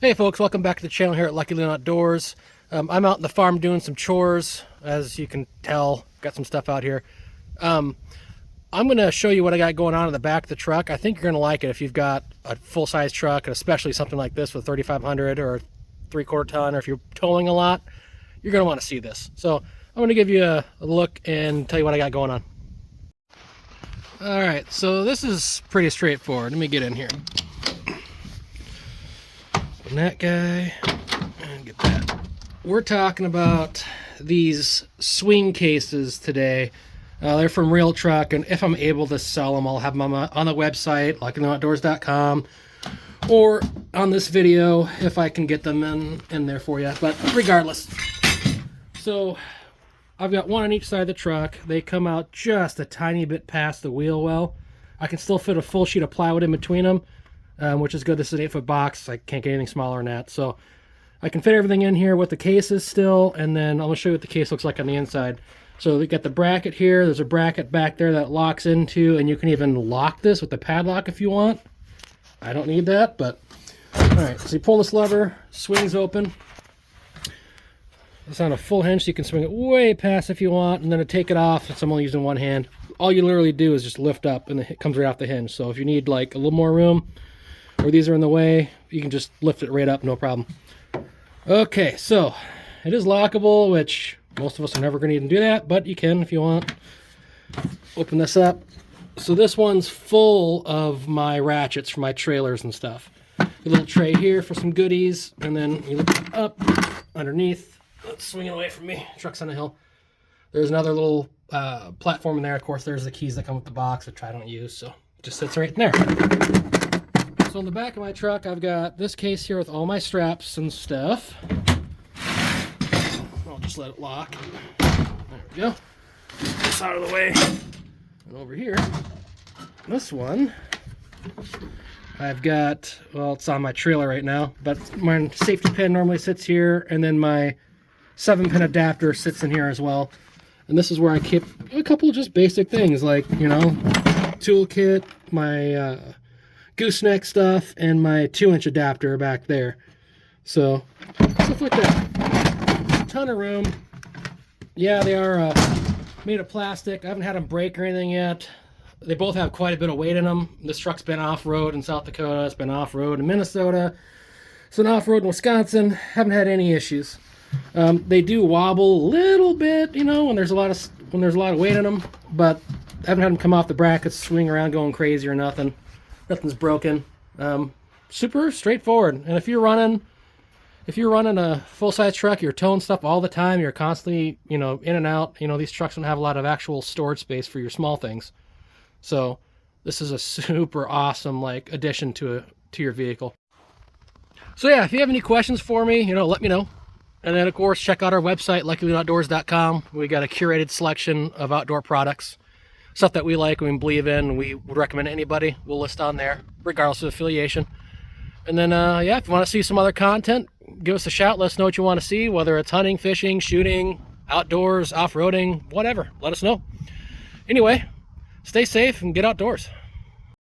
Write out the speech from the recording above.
Hey folks, welcome back to the channel here at Lucky Leer Outdoors. I'm out in the farm doing some chores. As you can tell, got some stuff out here. I'm going to show you what I got going on in the back of the truck. I think you're going to like it if you've got a full-size truck, and especially something like this with 3,500 or 3/4 ton, or if you're towing a lot, you're going to want to see this. So I'm going to give you a look and tell you what I got going on. Alright, so this is pretty straightforward. Let me get in here. That guy, and get that. We're talking about these swing cases today. They're from Realtruck, and if I'm able to sell them, I'll have them on the website, luckyleeroutdoors.com, or on this video if I can get them in there for you. But regardless, so I've got one on each side of the truck. They come out just a tiny bit past the wheel well. I can still fit a full sheet of plywood in between them. Which is good. This is an 8-foot box. I can't get anything smaller than that. So I can fit everything in here with the cases still, and then I'm going to show you what the case looks like on the inside. So we got the bracket here. There's a bracket back there that locks into, and you can even lock this with the padlock if you want. I don't need that, but alright. So you pull this lever, swings open. It's on a full hinge, so you can swing it way past if you want, and then to take it off, since I'm only using one hand, all you literally do is just lift up, and it comes right off the hinge. So if you need like a little more room, or these are in the way, you can just lift it right up, no problem. Okay, so it is lockable, which most of us are never going to even do that, but you can if you want. Open this up. So this one's full of my ratchets for my trailers and stuff. A little tray here for some goodies, and then you look up underneath. Let's swing it away from me. Truck's on the hill. There's another little platform in there. Of course, there's the keys that come with the box, which I don't use, so it just sits right in there. So in the back of my truck, I've got this case here with all my straps and stuff. I'll just let it lock. There we go. This out of the way. And over here, this one, I've got, well, it's on my trailer right now, but my safety pin normally sits here, and then my 7-pin adapter sits in here as well. And this is where I keep a couple of just basic things, like, you know, toolkit, my gooseneck stuff, and my 2-inch adapter back there. So stuff like that. Ton of room. Yeah, they are made of plastic. I haven't had them break or anything yet. They both have quite a bit of weight in them. This truck's been off-road in South Dakota. It's been off-road in Minnesota. It's been off-road in Wisconsin. Haven't had any issues. They do wobble a little bit, you know, when there's a lot of weight in them, but I haven't had them come off the brackets, swing around going crazy or nothing. Nothing's broken. Super straightforward. And if you're running a full-size truck, you're towing stuff all the time, you're constantly, you know, in and out, you know, these trucks don't have a lot of actual storage space for your small things. So this is a super awesome, like, addition to your vehicle. So yeah, if you have any questions for me, you know, let me know. And then of course, check out our website, luckyleeroutdoors.com. We got a curated selection of outdoor products. Stuff that we like and we believe in, and we would recommend to anybody. We'll list on there, regardless of affiliation. And then, yeah, if you want to see some other content, give us a shout. Let us know what you want to see, whether it's hunting, fishing, shooting, outdoors, off-roading, whatever. Let us know. Anyway, stay safe and get outdoors.